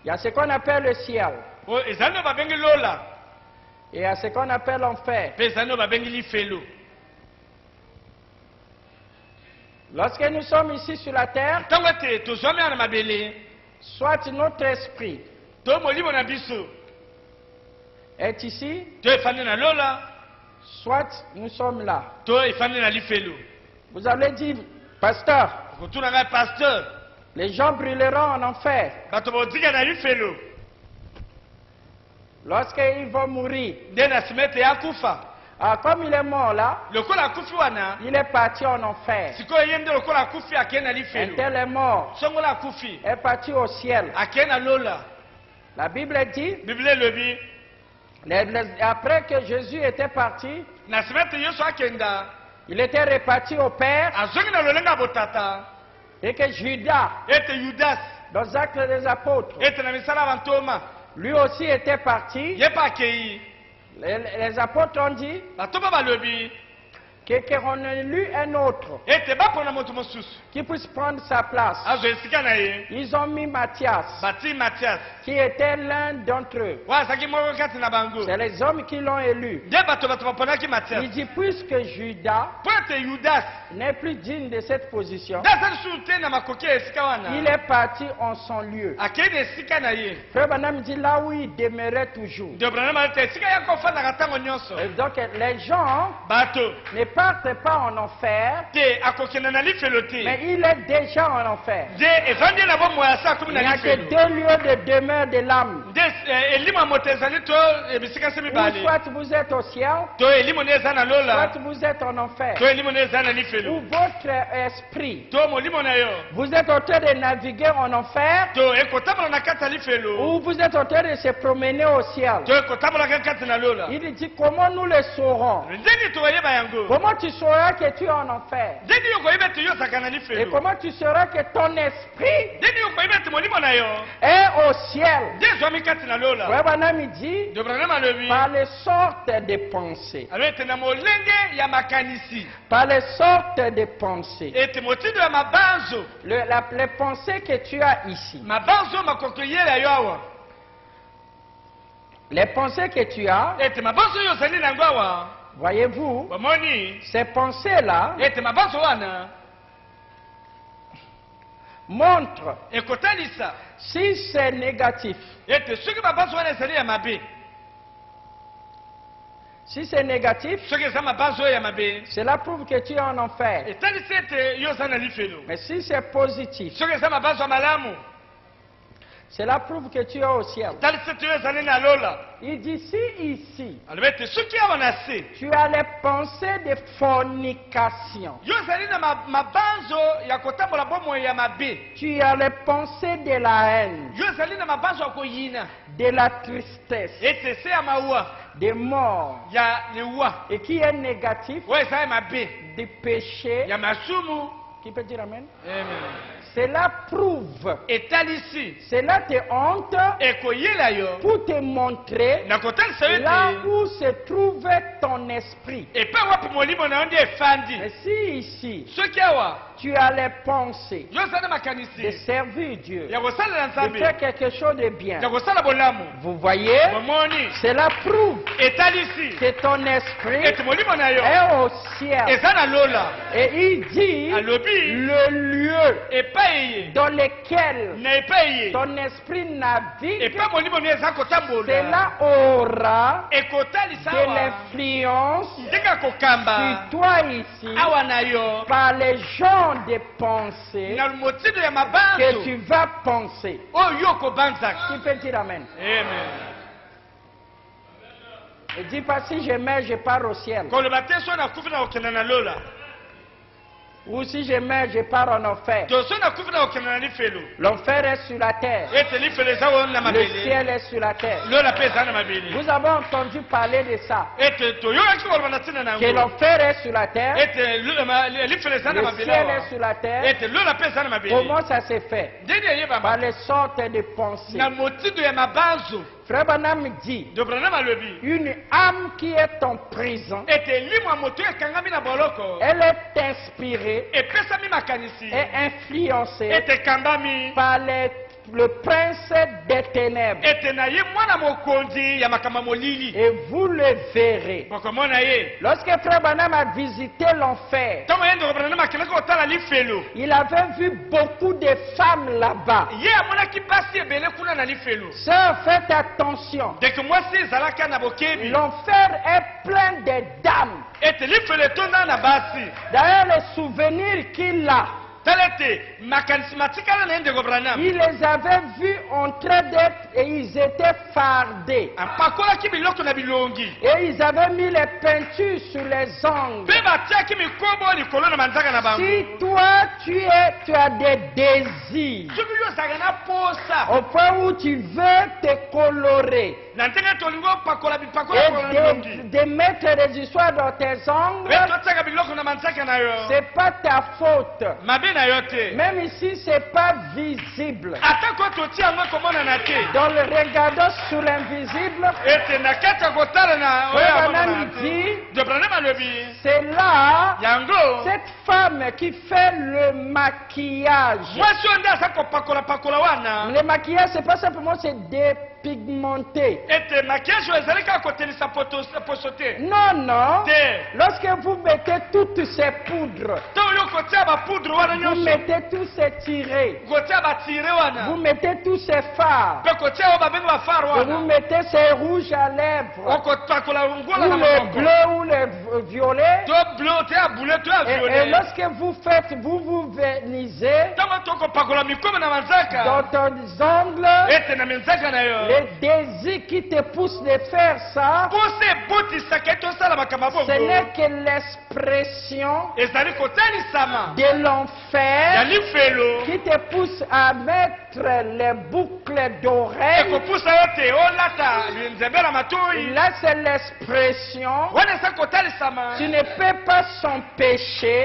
Il y a ce qu'on appelle le ciel. Et il y a ce qu'on appelle l'enfer. Lorsque nous sommes ici sur la terre, soit notre esprit est ici, soit nous sommes là. Vous allez dire, pasteur, les gens brûleront en enfer. Lorsqu'ils vont mourir. Comme il est mort là, il est parti en enfer. Un tel est mort, est parti au ciel. La Bible dit, après que Jésus était parti, il était reparti au Père, et que Judas, dans les Actes des Apôtres, lui aussi était parti. Les apôtres ont dit qu'on ait lu un autre qui puisse prendre sa place. Ils ont mis Matthias, qui était l'un d'entre eux. C'est les hommes qui l'ont élu. Il dit, puisque Judas n'est plus digne de cette position, il est parti en son lieu. Frère Branham dit là où il demeurait toujours. Et donc les gens ne partent pas en enfer, mais il est déjà en enfer. Il n'y a que deux lieux de demeure de l'âme. Soit vous êtes au ciel, soit vous êtes en enfer. Ou votre esprit, vous êtes en train de naviguer en enfer, ou vous êtes en train de se promener au ciel. Il dit, comment nous le saurons? Comment tu sauras que tu es en enfer? Et comment tu sauras que ton esprit est au ciel? Frère Branham dit, par les sortes de pensées. Par les sortes de pensées. Les pensées que tu as ici. Les pensées que tu as, voyez-vous, ces pensées-là montrent si c'est négatif. Si c'est négatif, cela prouve que tu es en enfer. Mais si c'est positif, cela prouve que tu es au ciel. Il dit, si ici, tu as les pensées de fornication, tu as les pensées de la haine, de la tristesse, de mort, et qui est négatif, du péché, qui peut dire amen? Cela prouve, cela te honte pour te montrer là où se trouve ton esprit. Mais si ici, tu as les pensées de servir Dieu, de faire quelque chose de bien, vous voyez, cela prouve que ton esprit est au ciel. Et il dit le lieu dans lequel ton esprit navigue, cela aura de l'influence sur toi ici par les gens de pensées que tu vas penser. Qui peut dire amen? Ne dis pas si je meurs, je pars au ciel. Ou si je meurs, je pars en enfer. L'enfer est sur la terre. Le ciel est sur la terre. Vous avez entendu parler de ça. Que l'enfer est sur la terre. Le ciel est sur la terre. Comment ça s'est fait? Par les sortes de pensées. Frère Branham dit, une âme qui est en prison, elle est inspirée et influencée par le prince des ténèbres. Et vous le verrez. Lorsque Frère Branham a visité l'enfer, il avait vu beaucoup de femmes là-bas. Sœur, faites attention. L'enfer est plein de dames. D'ailleurs, les souvenirs qu'il a, il les avait vus en train d'être et ils étaient fardés. Et ils avaient mis les peintures sur les ongles. Si toi tu as des désirs au point où tu veux te colorer et de mettre des histoires dans tes ongles, c'est pas ta faute. Même ici, c'est pas visible. Dans le regardant sur l'invisible, c'est là cette femme qui fait le maquillage. Le maquillage, c'est pas simplement c'est dépigmenté. Non, non. Lorsque vous mettez toutes ces poudres, vous mettez tous ces tirés, vous mettez tous ces fards, vous mettez ces rouges à lèvres, ou les bleus ou les violets, et lorsque vous faites, vous vous vernisez dans ton ongle, les désirs qui te poussent de faire ça, ce n'est que l'expression de l'enfer qui te pousse à mettre les boucles d'oreilles. Là, c'est l'expression. Tu ne peux pas s'empêcher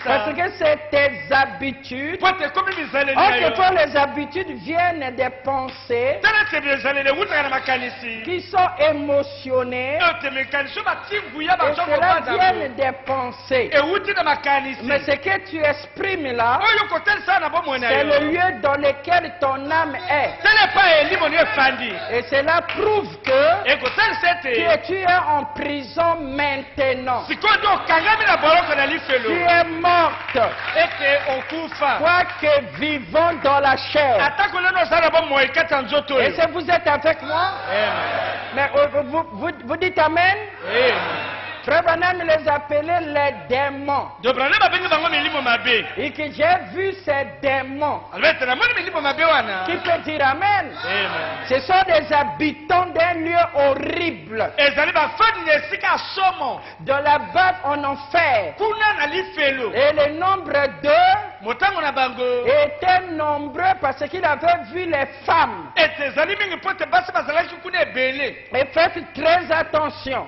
parce que c'est tes habitudes. Or, les habitudes viennent des pensées qui sont émotionnées et cela vient des pensées. Mais ce que tu exprimes là, c'est le lieu dans lequel ton âme est. Et cela prouve que tu es en prison maintenant. Tu es morte. Quoique vivant dans la chair. Et si vous êtes avec moi, mais vous dites Amen. Frère Branham les appelait les démons. Et que j'ai vu ces démons. Qui peut dire Amen? Ce sont des habitants d'un lieu horrible. De la bas en enfer. Et le nombre d'eux était nombreux parce qu'il avait vu les femmes. Et faites très attention.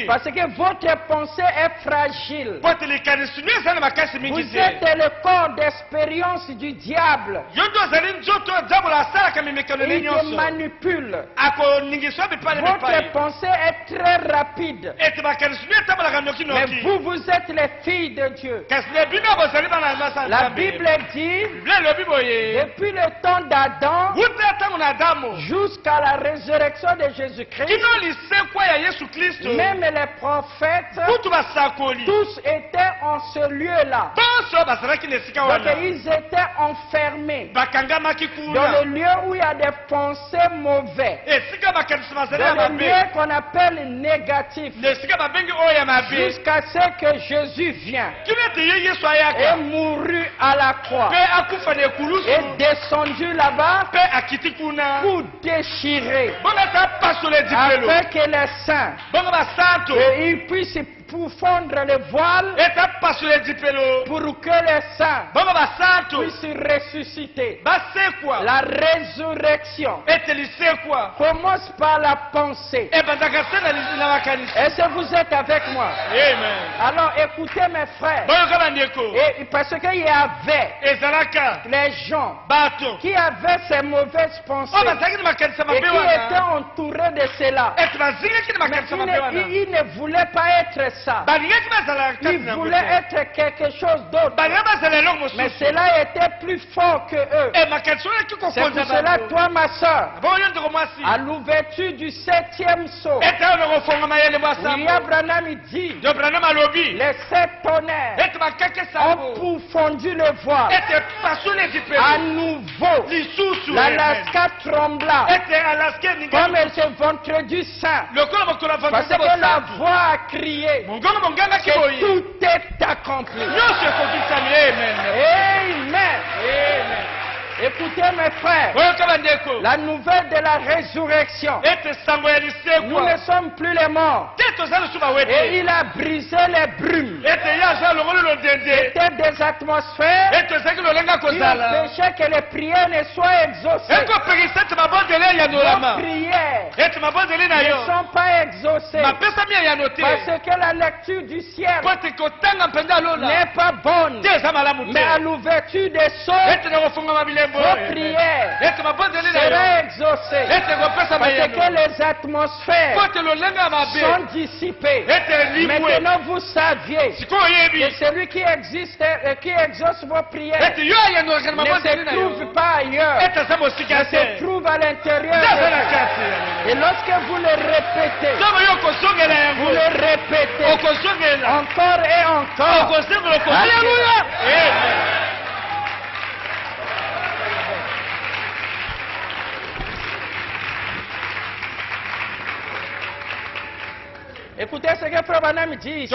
Parce que votre pensée est fragile. Vous êtes le corps d'expérience du diable. Il te manipule. Votre pensée est très rapide. Mais vous êtes les filles de Dieu. La Bible dit, depuis le temps d'Adam jusqu'à la résurrection de Jésus-Christ, même les prophètes, tous étaient en ce lieu-là. Donc ils étaient enfermés dans le lieu où il y a des pensées mauvaises, dans le lieu qu'on appelle négatif, jusqu'à ce que Jésus vienne et mourut à la croix et descendu là-bas pour déchirer afin que les saints et ils puissent pour fondre le voile pour que les saints puissent ressusciter. La résurrection commence par la pensée. Est-ce que vous êtes avec moi? Alors écoutez mes frères. Et parce qu'il y avait les gens qui avaient ces mauvaises pensées et qui étaient entourés de cela. Mais ils ne voulaient pas être ça. Ils voulaient être quelque chose d'autre. Mais cela était plus fort que eux. C'est pour cela, toi, ma soeur, à l'ouverture du 7e sceau, William Branham dit, les 7 tonnerres ont pourfondu le voile. À nouveau, l'Alaska trembla comme ce vendredi saint, parce que la voix a crié que tout est accompli. Amen. Écoutez mes frères, la nouvelle de la résurrection, nous ne sommes plus les morts. Et il a brisé les brumes. C'était des atmosphères qui empêchaient que les prières ne soient exaucées. Vos prières ne sont pas exaucées parce que la lecture du ciel n'est pas bonne. Mais à l'ouverture des sceaux, vos prières seraient exaucées parce que les atmosphères sont dissipées. Maintenant vous saviez que celui qui exauce vos prières ne se trouve pas ailleurs, mais se trouve à l'intérieur de vous. Et lorsque vous le répétez, encore et encore. Alléluia. Écoutez ce que Frère Branham dit ici.